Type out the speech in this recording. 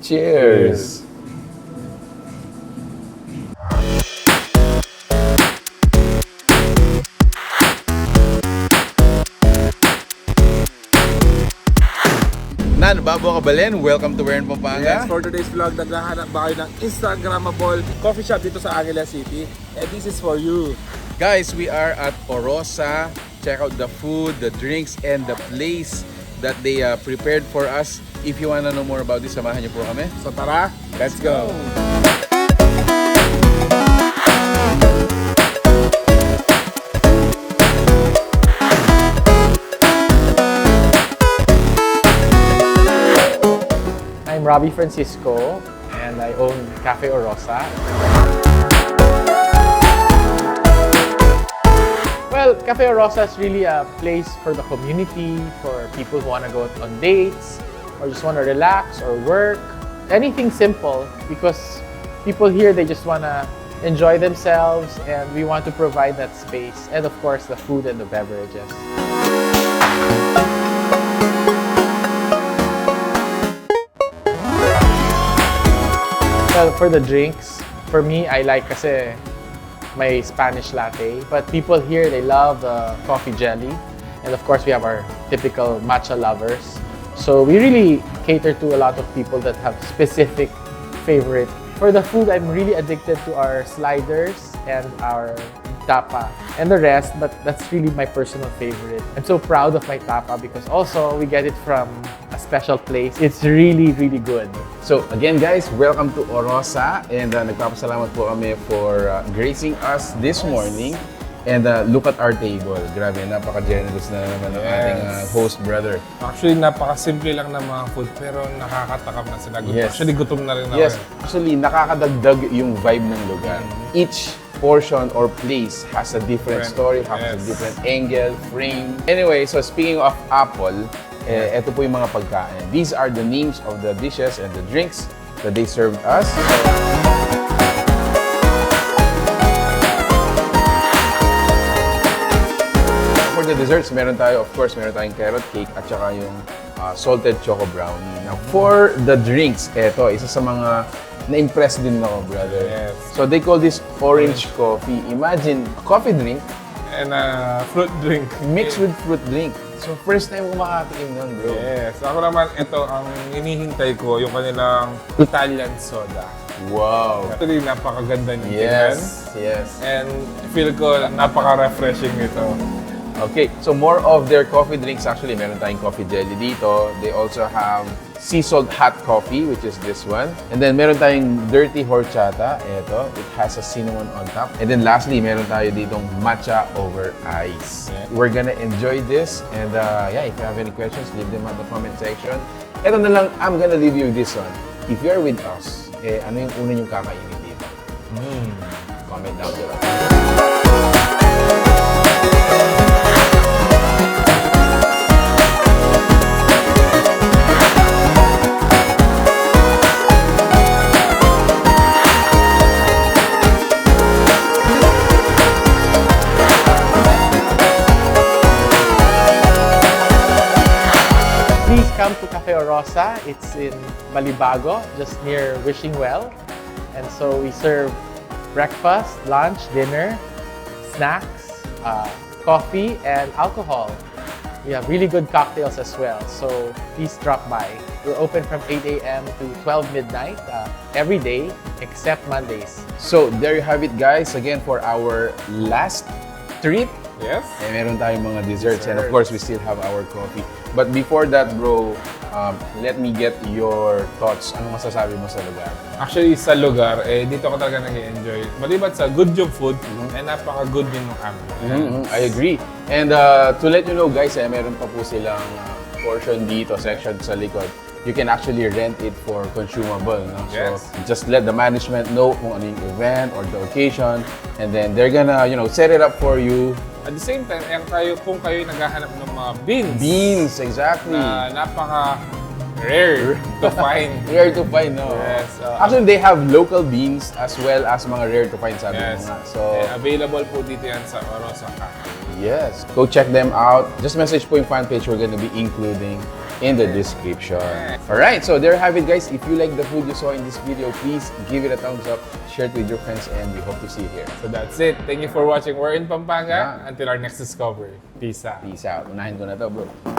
Cheers! Nan, Babo Kabalen, welcome to Wherein Pampanga. Yes, for today's vlog, naghahanap ba kayo ng Instagrammable coffee shop dito sa Angeles City? And this is for you. Guys, we are at Orosa. Check out the food, the drinks, and the place that they prepared for us. If you wanna know more about this, samahan niyo po kami. So tara, let's go! I'm Robbie Francisco and I own Cafe Orosa. Well, Cafe Orosa is really a place for the community, for people who want to go on dates or just want to relax or work. Anything simple, because people here, they just want to enjoy themselves and we want to provide that space. And of course, the food and the beverages. Well, for the drinks, for me, I like kasi my Spanish latte. But people here, they love the coffee jelly. And of course, we have our typical matcha lovers. So we really cater to a lot of people that have specific favorite. For the food, I'm really addicted to our sliders and our tapa and the rest, but that's really my personal favorite. I'm so proud of my tapa because also we get it from a special place. It's really, really good. So again guys, welcome to Orosa and nagpapasalamat po kami for gracing us this morning. And look at our table. Grabe, napaka-generous na naman ng ating host brother. Actually, napaka-simple lang ng mga food pero nakakatakam na sila. Yes. Actually, gutom na rin ako. Yes, actually nakakadagdag yung vibe ng lugar. Each portion or place has a different story, has a different angle, frame. Anyway, so speaking of Apple, eto po yung mga pagkain. These are the names of the dishes and the drinks that they served us. For the desserts, meron tayo, of course, meron tayong carrot cake at saka yung salted choco brownie. Now, for the drinks, eto, isa sa mga na-impress din ako, brother. Yes. So, they call this orange coffee. Imagine, coffee drink And fruit drink. mixed with fruit drink. So, first time ko makatikim nun, bro. Yes. Ako naman, ito ang hinihintay ko, yung kanilang Italian soda. Wow. Actually, napakaganda niya. Yes, yes. And feel ko napaka-refreshing nito. Okay, so more of their coffee drinks. Actually, meron tayong coffee jelly dito. They also have sea salt hot coffee, which is this one. And then meron tayong dirty horchata. Ito, it has a cinnamon on top. And then lastly, meron tayo ditong matcha over ice. Yeah. We're gonna enjoy this. And yeah, if you have any questions, leave them at the comment section. Ito na lang, I'm gonna leave you this one. If you're with us, ano yung una yung kakainin dito? Comment down below. Please come to Cafe Orosa. It's in Balibago, just near Wishing Well. And so we serve breakfast, lunch, dinner, snacks, coffee, and alcohol. We have really good cocktails as well, so please drop by. We're open from 8 a.m. to 12 midnight every day except Mondays. So, there you have it guys. Again, for our last treat, Yes. meron tayong mga desserts. And of course, we still have our coffee. But before that, bro, let me get your thoughts. Ano masasabi mo sa lugar? Actually, sa lugar, dito ako talaga nag-enjoy. Maliban sa good yung food, napaka-good din ng ambience. I agree. And to let you know guys, meron pa po silang portion dito, section sa likod. You can actually rent it for consumable. No? Yes. So just let the management know kung ano yung event or the occasion. And then they're gonna, set it up for you. At the same time, kung kayo naghahanap ng mga beans, Beans, exactly. na napaka-rare to find. Rare to find, no? Yes. Actually, they have local beans as well as mga rare to find, sabi mo Yes. nga. So, Available po dito yan sa Orosa Cafe. yes. Go check them out. Just message po yung fan page we're gonna be including. in the description. Alright, so there you have it guys. If you like the food you saw in this video, please give it a thumbs up, share it with your friends, and we hope to see you here. So that's it. Thank you for watching. We're in Pampanga. Yeah. Until our next discovery. Peace out. Peace out. Unahin ko na to, bro.